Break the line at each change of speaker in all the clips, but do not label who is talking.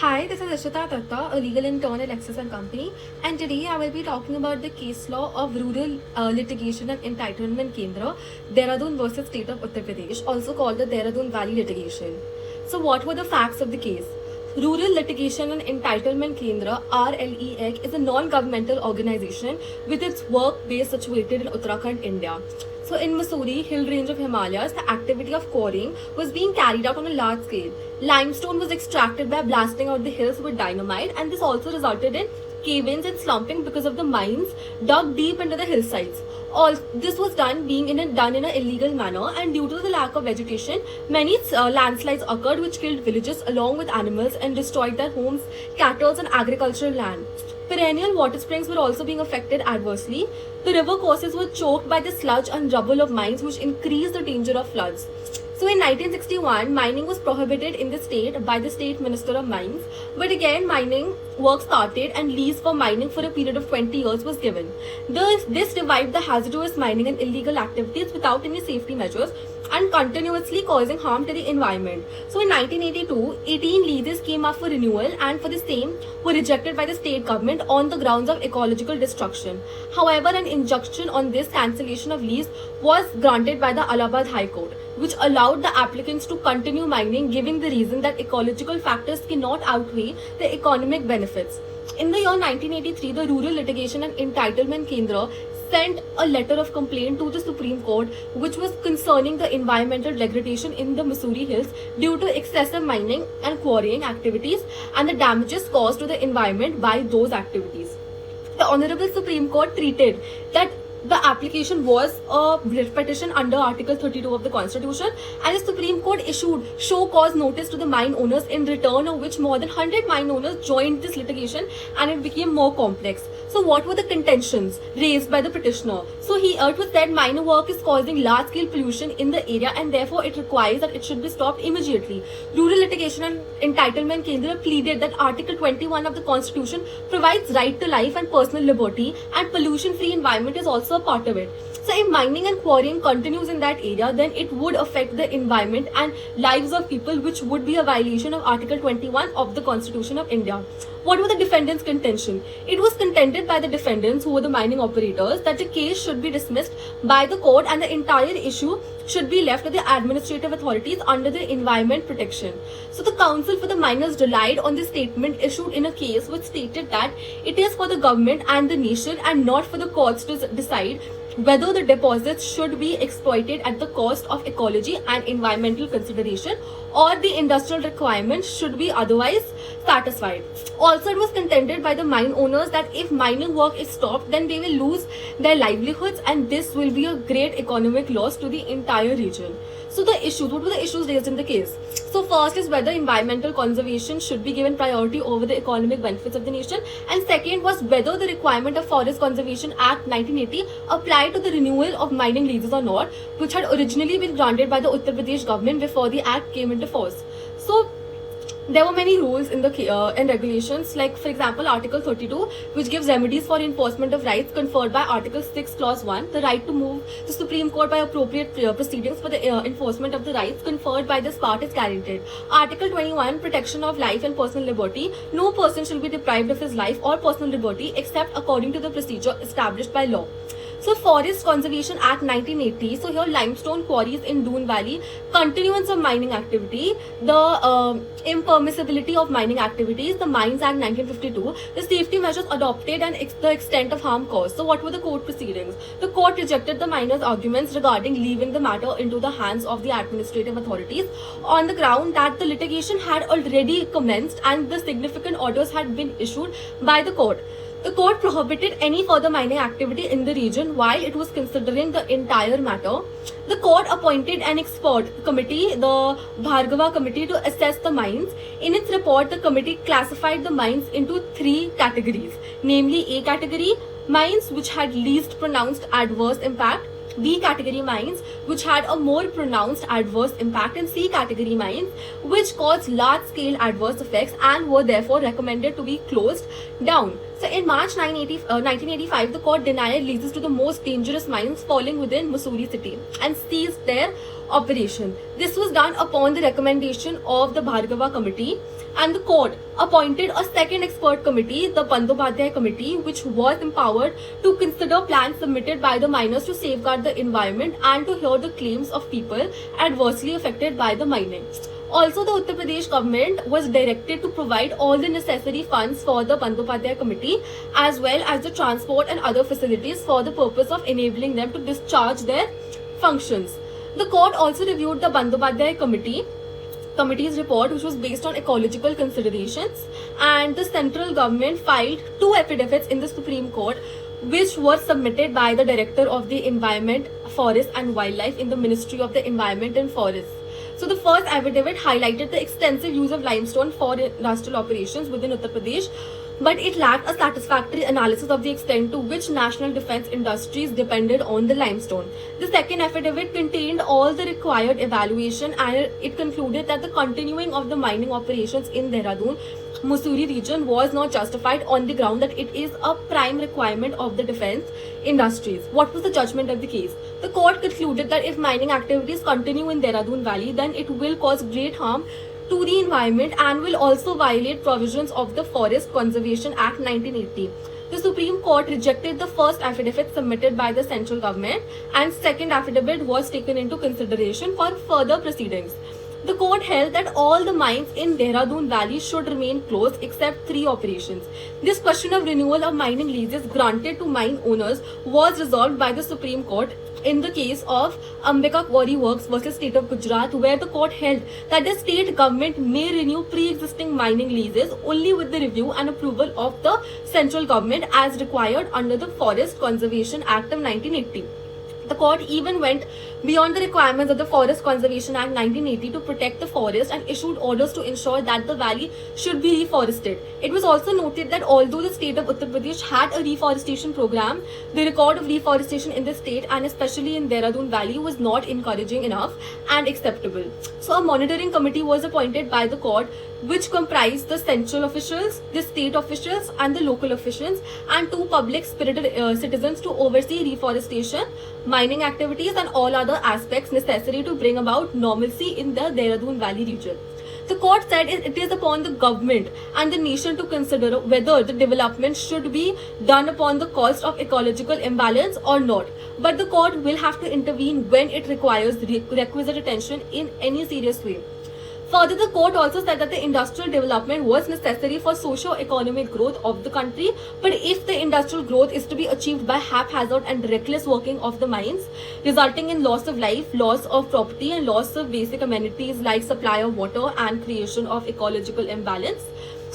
Hi, this is Ishita Datta, a legal intern at Lexis & Company, and today I will be talking about the case law of Rural Litigation and Entitlement Kendra, Dehradun versus State of Uttar Pradesh, also called the Dehradun Valley litigation. So what were the facts of the case? Rural Litigation and Entitlement Kendra (RLEC) is a non-governmental organization with its work base situated in Uttarakhand, India. So in Mussoorie, hill range of Himalayas, the activity of quarrying was being carried out on a large scale. Limestone was extracted by blasting out the hills with dynamite, and this also resulted in cave-ins and slumping because of the mines dug deep into the hillsides. All this was done in an illegal manner, and due to the lack of vegetation, many landslides occurred which killed villagers along with animals and destroyed their homes, cattle and agricultural land. Perennial water springs were also being affected adversely. The river courses were choked by the sludge and rubble of mines, which increased the danger of floods. So in 1961, mining was prohibited in the state by the State Minister of Mines, but again mining work started and lease for mining for a period of 20 years was given. This revived the hazardous mining and illegal activities without any safety measures and continuously causing harm to the environment. So in 1982, 18 leases came up for renewal and for the same were rejected by the state government on the grounds of ecological destruction. However, an injunction on this cancellation of lease was granted by the Allahabad High Court, which allowed the applicants to continue mining, giving the reason that ecological factors cannot outweigh the economic benefits. In the year 1983, the Rural Litigation and Entitlement Kendra sent a letter of complaint to the Supreme Court, which was concerning the environmental degradation in the Mussoorie Hills due to excessive mining and quarrying activities and the damages caused to the environment by those activities. The Honorable Supreme Court treated that the application was a petition under Article 32 of the Constitution, and the Supreme Court issued show cause notice to the mine owners, in return of which more than 100 mine owners joined this litigation, and it became more complex. So what were the contentions raised by the petitioner? So it was said mine work is causing large scale pollution in the area, and therefore it requires that it should be stopped immediately. Rural Litigation and Entitlement Kendra pleaded that Article 21 of the Constitution provides right to life and personal liberty, and pollution free environment is also a part of it. So if mining and quarrying continues in that area, then it would affect the environment and lives of people, which would be a violation of Article 21 of the Constitution of India. What were the defendants' contention? It was contended by the defendants, who were the mining operators, that the case should be dismissed by the court and the entire issue should be left to the administrative authorities under the Environment Protection. So the counsel for the miners relied on the statement issued in a case which stated that it is for the government and the nation and not for the courts to decide whether the deposits should be exploited at the cost of ecology and environmental consideration, or the industrial requirements should be otherwise satisfied. Also, it was contended by the mine owners that if mining work is stopped, then they will lose their livelihoods, and this will be a great economic loss to the entire region. So what were the issues raised in the case? So first is whether environmental conservation should be given priority over the economic benefits of the nation, and second was whether the requirement of Forest Conservation Act 1980 applied to the renewal of mining leases or not, which had originally been granted by the Uttar Pradesh government before the act came into force. So there were many rules in the and regulations, like for example Article 32, which gives remedies for enforcement of rights conferred by Article 6 Clause 1, the right to move to Supreme Court by appropriate proceedings for the enforcement of the rights conferred by this part is guaranteed. Article 21, protection of life and personal liberty, no person shall be deprived of his life or personal liberty except according to the procedure established by law. So Forest Conservation Act 1980, so here limestone quarries in Doon Valley, continuance of mining activity, the impermissibility of mining activities, the Mines Act 1952, the safety measures adopted and the extent of harm caused. So what were the court proceedings? The court rejected the miners' arguments regarding leaving the matter into the hands of the administrative authorities on the ground that the litigation had already commenced and the significant orders had been issued by the court. The court prohibited any further mining activity in the region while it was considering the entire matter. The court appointed an expert committee, the Bhargava Committee, to assess the mines. In its report, the committee classified the mines into 3 categories, namely A category, mines which had least pronounced adverse impact, B category mines which had a more pronounced adverse impact, and C category mines which caused large scale adverse effects and were therefore recommended to be closed down. So in March 1985, the court denied leases to the most dangerous mines falling within Mussoorie city and seized their operation. This was done upon the recommendation of the Bhargava Committee. And the court appointed a second expert committee, the Bandyopadhyay Committee, which was empowered to consider plans submitted by the miners to safeguard the environment and to hear the claims of people adversely affected by the mining. Also, the Uttar Pradesh government was directed to provide all the necessary funds for the Bandyopadhyay Committee, as well as the transport and other facilities for the purpose of enabling them to discharge their functions. The court also reviewed the Bandyopadhyay Committee's report, which was based on ecological considerations, and the central government filed 2 affidavits in the Supreme Court, which were submitted by the Director of the Environment, Forest and Wildlife in the Ministry of the Environment and Forests. So the first affidavit highlighted the extensive use of limestone for industrial operations within Uttar Pradesh, but it lacked a satisfactory analysis of the extent to which national defense industries depended on the limestone. The second affidavit contained all the required evaluation, and it concluded that the continuing of the mining operations in Dehradun, Mussoorie region was not justified on the ground that it is a prime requirement of the defense industries. What was the judgment of the case? The court concluded that if mining activities continue in Dehradun Valley, then it will cause great harm to the environment and will also violate provisions of the Forest Conservation Act 1980. The Supreme Court rejected the first affidavit submitted by the central government, and second affidavit was taken into consideration for further proceedings. The court held that all the mines in Dehradun Valley should remain closed except 3 operations. This question of renewal of mining leases granted to mine owners was resolved by the Supreme Court in the case of Ambika Quarry Works versus State of Gujarat, where the court held that the state government may renew pre-existing mining leases only with the review and approval of the central government as required under the Forest Conservation Act of 1980. The court even went beyond the requirements of the Forest Conservation Act 1980 to protect the forest and issued orders to ensure that the valley should be reforested. It was also noted that although the state of Uttar Pradesh had a reforestation program, the record of reforestation in the state and especially in Dehradun Valley was not encouraging enough and acceptable. So a monitoring committee was appointed by the court, which comprised the central officials, the state officials and the local officials, and 2 public spirited citizens to oversee reforestation, mining activities and all other aspects necessary to bring about normalcy in the Dehradun Valley region. The court said it is upon the government and the nation to consider whether the development should be done upon the cost of ecological imbalance or not, but the court will have to intervene when it requires requisite attention in any serious way. Further, the court also said that the industrial development was necessary for socio-economic growth of the country, but if the industrial growth is to be achieved by haphazard and reckless working of the mines, resulting in loss of life, loss of property and loss of basic amenities like supply of water and creation of ecological imbalance,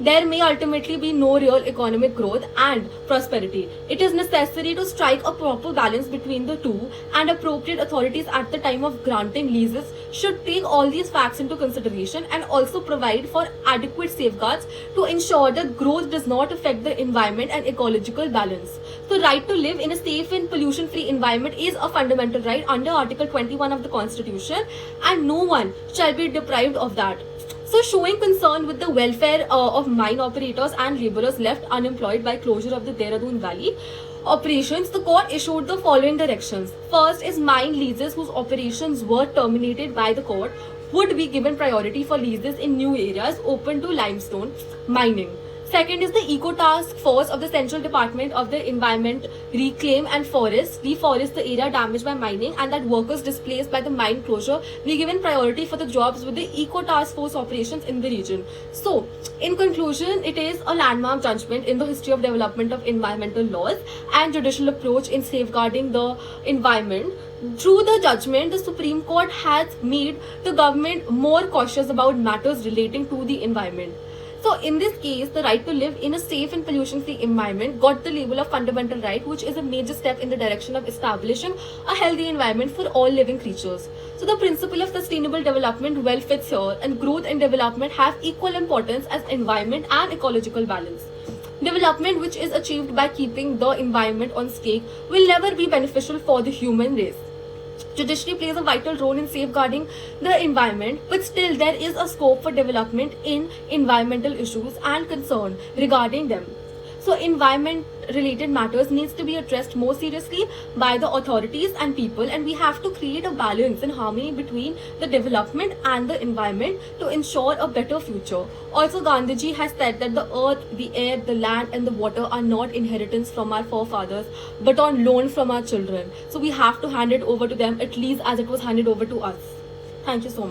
there may ultimately be no real economic growth and prosperity. It is necessary to strike a proper balance between the two, and appropriate authorities at the time of granting leases should take all these facts into consideration and also provide for adequate safeguards to ensure that growth does not affect the environment and ecological balance. The right to live in a safe and pollution-free environment is a fundamental right under Article 21 of the Constitution, and no one shall be deprived of that. So, showing concern with the welfare of mine operators and laborers left unemployed by closure of the Dehradun Valley operations, the court issued the following directions. First is mine leases whose operations were terminated by the court would be given priority for leases in new areas open to limestone mining. Second is the Eco Task Force of the Central Department of the Environment reclaim and reforest the area damaged by mining, and that workers displaced by the mine closure be given priority for the jobs with the Eco Task Force operations in the region. So, in conclusion, it is a landmark judgment in the history of development of environmental laws and judicial approach in safeguarding the environment. Through the judgment, the Supreme Court has made the government more cautious about matters relating to the environment. So in this case, the right to live in a safe and pollution-free environment got the label of fundamental right, which is a major step in the direction of establishing a healthy environment for all living creatures. So the principle of sustainable development well fits here, and growth and development have equal importance as environment and ecological balance. Development which is achieved by keeping the environment on stake will never be beneficial for the human race. Judiciary plays a vital role in safeguarding the environment, but still there is a scope for development in environmental issues and concern regarding them. So environment related matters needs to be addressed more seriously by the authorities and people, and we have to create a balance and harmony between the development and the environment to ensure a better future. Also, Gandhiji has said that the earth, the air, the land and the water are not inheritance from our forefathers but on loan from our children. So we have to hand it over to them at least as it was handed over to us. Thank you so much.